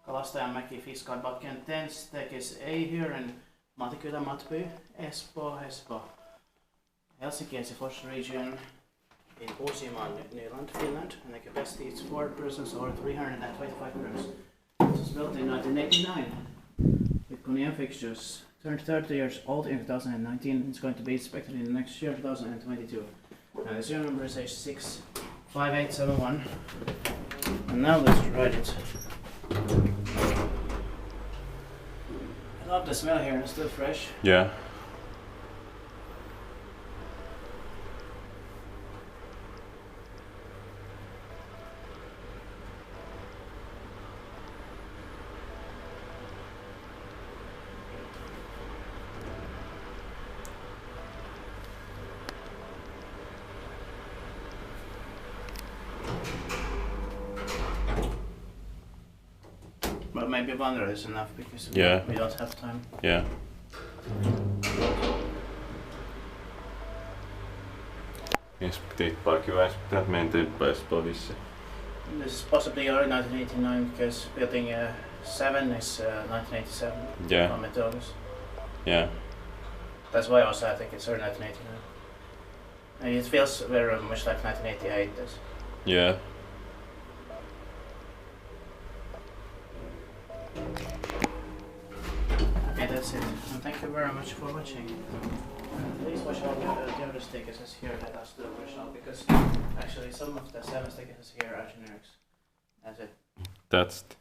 Kalastajanmäki, Fiskardbacken, Tennstekis, ei here in Matinkylä, Matby, Espoo. Helsinki is the first region in Uusimaa, Nyland, Finland, and the capacity is 4 persons or 325 rooms. It was built in 1989 with Kone fixtures. Turned 30 years old in 2019. It's going to be inspected in the next year, 2022. And the serial number is H65871. And now let's write it. I love the smell here, it's still fresh. Yeah. But maybe one is enough because we don't have time. Yeah. Inspektiittipaakin vähän pitää mennä Espoo vissi. This is possibly early 1989 because building 7 is 1987. Yeah. From Methodus. Yeah. That's why also I think it's early 1989. And it feels very much like 1988 does. Yeah. Okay, that's it. And thank you very much for watching. Please watch all the other stickers here that are still original because actually some of the 7 stickers here are generics. That's it. That's it.